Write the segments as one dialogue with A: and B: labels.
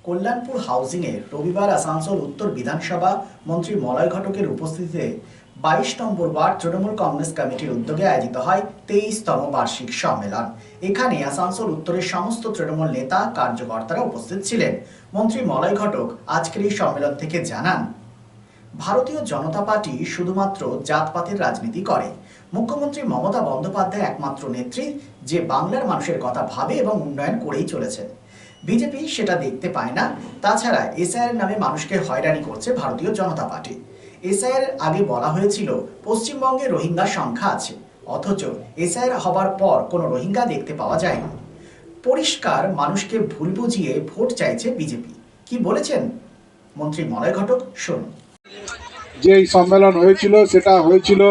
A: কল্যাণপুর হাউজিংয়ে রবিবার আসানসোল উত্তর বিধানসভা মন্ত্রী মলয় ঘটকের উপস্থিতিতে 22 নম্বর ওয়ার্ড তৃণমূল কংগ্রেস কমিটির উদ্যোগে আয়োজিত হয় 23তম বার্ষিক সম্মেলন। এখানে আসানসোল উত্তরের সমস্ত তৃণমূল নেতা কার্যকর্তারা উপস্থিত ছিলেন। মন্ত্রী মলয় ঘটক আজকের এই সম্মেলন থেকে জানান, ভারতীয় জনতা পার্টি শুধুমাত্র জাতপাতের রাজনীতি করে। মুখ্যমন্ত্রী মমতা বন্দ্যোপাধ্যায় একমাত্র নেত্রী যে বাংলার মানুষের কথা ভাবে এবং উন্নয়ন করেই চলেছে। বিজেপি সেটা দেখতে পায় না। তাছাড়া এসআইআর নামে মানুষকে হয়রানি করছে ভারতীয় জনতা পার্টি। এসআইআর আগে বলা হয়েছিল পশ্চিমবঙ্গে রোহিঙ্গা সংখ্যা আছে, অথচ এসআইআর হবার পর কোনো রোহিঙ্গা দেখতে পাওয়া যায়নি। পরিষ্কার মানুষকে ভুল বুঝিয়ে ভোট চাইছে বিজেপি। কি বলেছেন মন্ত্রী মলয় ঘটক, শুনুন।
B: যে এই সম্মেলন হয়েছিল সেটা হয়েছিল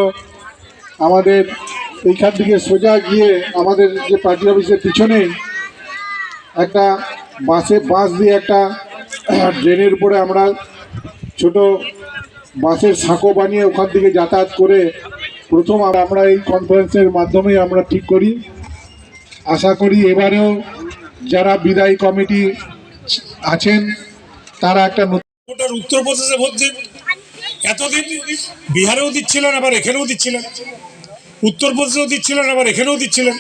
B: আমাদের এইখান থেকে সোজা গিয়ে আমাদের যে পার্টি অফিসের পিছনে একটা বাঁশ দিয়ে একটা ড্রেনের উপরে আমরা ছোট বাঁশের সাঁকো বানিয়ে ওখান থেকে যাতায়াত করে প্রথম আমরা এই কনফারেন্সের মাধ্যমে আমরা ঠিক করি। আশা করি এবারেও যারা বিদায়ী কমিটি আছেন তারা একটা
C: উত্তরপ্রদেশে ভোট দিন। এতদিন বিহারেও দিচ্ছিলেন, আবার এখানেও দিচ্ছিলেন, উত্তরপ্রদেশেও দিচ্ছিলেন, আবার এখানেও দিচ্ছিলেন।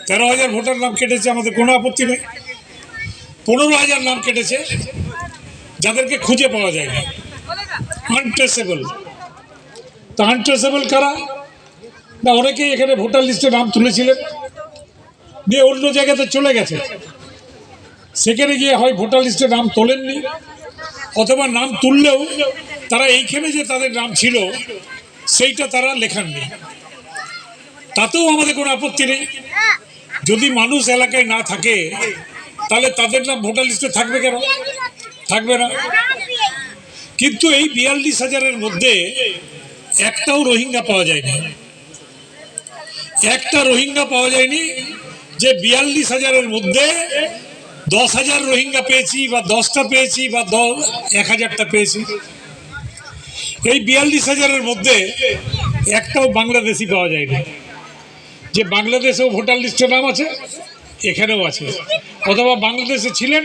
C: 13,000 ভোটার নাম কেটেছে, আমাদের কোনো আপত্তি নেই। 15,000 নাম কেটেছে যাদেরকে খুঁজে পাওয়া যায় না, আনট্রেসেবল। তা আনট্রেসেবল কারা? না, অনেকেই এখানে ভোটার লিস্টে নাম তুলেছিলেন, দিয়ে অন্য জায়গাতে চলে গেছে। সেখানে গিয়ে হয় ভোটার লিস্টে নাম তোলেননি, অথবা নাম তুললেও তারা এইখানে যে তাদের নাম ছিল সেইটা তারা লেখাননি। তাতেও আমাদের কোনো আপত্তি নেই। যদি মানুষ এলাকায় না থাকে তাহলে তাদের নাম ভোটার লিস্টে থাকবে কেন? থাকবে না। কিন্তু এই 42,000-এর মধ্যে একটাও রোহিঙ্গা পাওয়া যায়নি। একটা রোহিঙ্গা পাওয়া যায়নি। যে 42,000-এর মধ্যে 10,000 রোহিঙ্গা পেয়েছি, বা 10টা পেয়েছি, বা 1,000টা পেয়েছি। এই 42,000-এর মধ্যে একটাও বাংলাদেশি পাওয়া যায়নি। যে বাংলাদেশেও ভোটার লিস্টে নাম আছে, এখানেও আছে, অথবা বাংলাদেশে ছিলেন,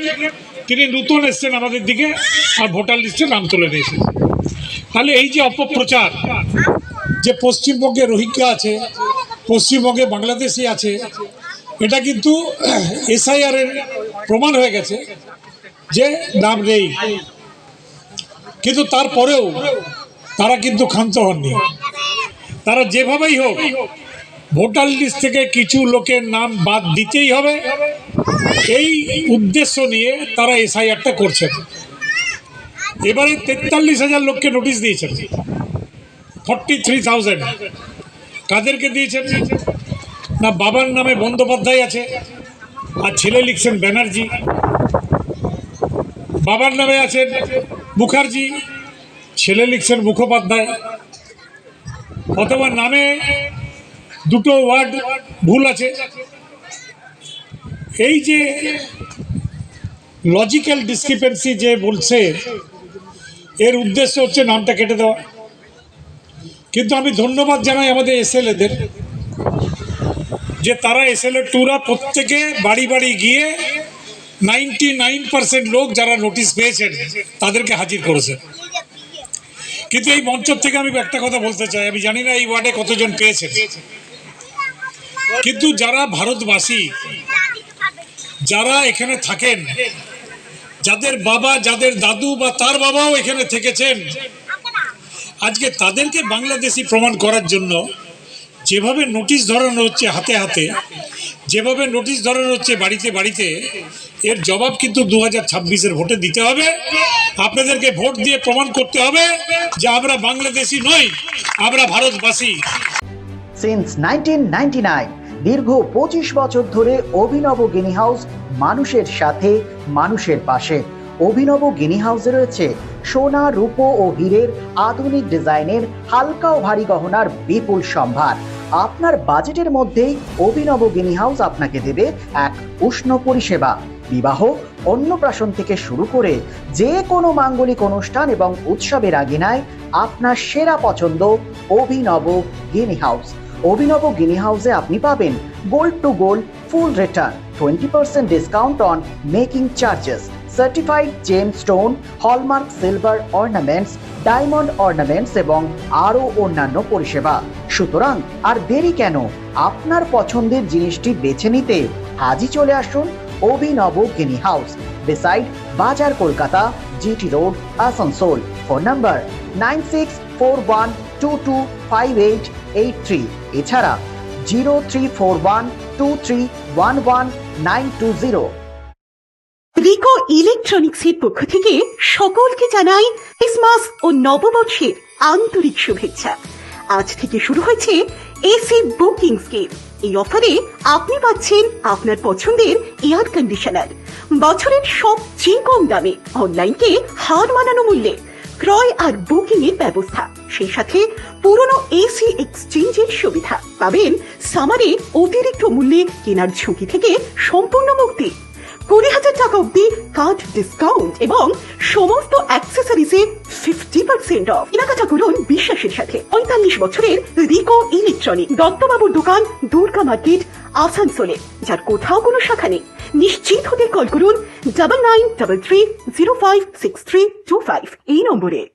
C: তিনি নতুন এসছেন আমাদের দিকে আর ভোটার লিস্টে নাম তুলে নিয়েছেন। তাহলে এই যে অপপ্রচার যে পশ্চিমবঙ্গে রোহিঙ্গা আছে, পশ্চিমবঙ্গে বাংলাদেশি আছে, এটা কিন্তু এসআইআর-এর প্রমাণ হয়ে গেছে যে নাম নেই। কিন্তু তারপরেও তারা কিন্তু ক্ষান্ত হননি। তারা যেভাবেই হোক ভোটার লিস্ট থেকে কিছু লোকের নাম বাদ দিতেই হবে, এই উদ্দেশ্য নিয়ে তারা এসআইআরটা করছেন। এবারে 43,000 লোককে নোটিশ দিয়েছেন, 43,000। কাদেরকে দিয়েছেন? না, বাবার নামে বন্দ্যোপাধ্যায় আছে আর ছেলে লিখছেন ব্যানার্জি। বাবার নামে আছেন মুখার্জি, ছেলে লিখছেন মুখোপাধ্যায়। অথবা নামে দুটো ওয়ার্ড ভুল আছে। এই যে লজিক্যাল ডিসক্রিপেন্সি যে বলছে, এর উদ্দেশ্য হচ্ছে নামটা কেটে দেওয়া। কিন্তু আমি ধন্যবাদ জানাই আমাদের এসএলএদের, যে তারা এসএলএ-2রা প্রত্যেকে বাড়ি বাড়ি গিয়ে 99% লোক যারা নোটিশ পেয়েছেন তাদেরকে হাজির করেছেন। কিন্তু এই মঞ্চ থেকে আমি একটা কথা বলতে চাই, আমি জানি না এই ওয়ার্ডে কতজন পেয়েছেন, কিন্তু যারা ভারতবাসী, যারা এখানে থাকেন, যাদের বাবা, যাদের দাদু বা তার বাবাও এখানে থেকেছেন, আজকে তাদেরকে বাংলাদেশি প্রমাণ করার জন্য যেভাবে নোটিশ ধরানো হচ্ছে হাতে হাতে, যেভাবে নোটিশ ধরানো হচ্ছে বাড়িতে বাড়িতে, এর জবাব কিন্তু 2026-এর ভোটে দিতে হবে। আপনাদেরকে ভোট দিয়ে প্রমাণ করতে হবে যে আমরা বাংলাদেশি নই, আমরা ভারতবাসী।
A: সিন্স 1999 দীর্ঘ 25 বছর ধরে অভিনব গিনি হাউস মানুষের সাথে, মানুষের পাশে। অভিনব গিনি হাউসে রয়েছে সোনা, রূপো ও হীরের আধুনিক ডিজাইনের হালকা ও ভারী গহনার বিপুল সম্ভার। আপনার বাজেটের মধ্যেই অভিনব গিনি হাউস আপনাকে দেবে এক উষ্ণ পরিষেবা। বিবাহ, অন্নপ্রাশন থেকে শুরু করে যে কোনো মাঙ্গলিক অনুষ্ঠান এবং উৎসবের আগিনায় আপনার সেরা পছন্দ অভিনব গিনি হাউস। অভিনব গিনি হাউসে আপনি পাবেন gold to gold full return, 20% discount on making charges, certified gem stone, hallmark silver ornaments, diamond ornaments এবং আরও অন্যান্য পরিষেবা। সুতরাং আর দেরি কেন, আপনার পছন্দের জিনিসটি বেছে নিতে আজই চলে আসুন অভিনব গিনি হাউস, বিসাইড বাজার Kolkata, GT road, Asansol. Phone number 9641225883, এছাড়া 0341231190।
D: রিকো ইলেকট্রনিক্সের পক্ষ থেকে সকলকে জানাই ক্রিসমাস ও নববর্ষের আন্তরিক শুভেচ্ছা। আজ থেকে শুরু হয়েছে এসি বুকিং স্কিম। এই অফারে আপনি পাচ্ছেন আপনার পছন্দের এয়ার কন্ডিশনার বছরের সবচেয়ে কম দামে, অনলাইনকে হার মানানো মূল্যে ক্রয় আর বুকিং এর ব্যবস্থা, সেই সাথে পুরনো এসি এক্সচেঞ্জের সুবিধা। পাবেন সামারে অতিরিক্ত মূল্যে কেনার ঝুঁকি থেকে সম্পূর্ণ মুক্তি, 20,000 টাকা অব্দি কার্ড ডিসকাউন্ট এবং সমস্ত অ্যাক্সেসরিজে 50% অফ। কেনাকাটা করুন বিশ্বাসের সাথে। 45 বছরের রিকো ইলেকট্রনিক, দত্তবাবুর দোকান, দুর্গা মার্কেট, আসানসোলে, যার কোথাও কোনো শাখা নেই। নিশ্চিত হতে কল করুন 9933056325 এই নম্বরে।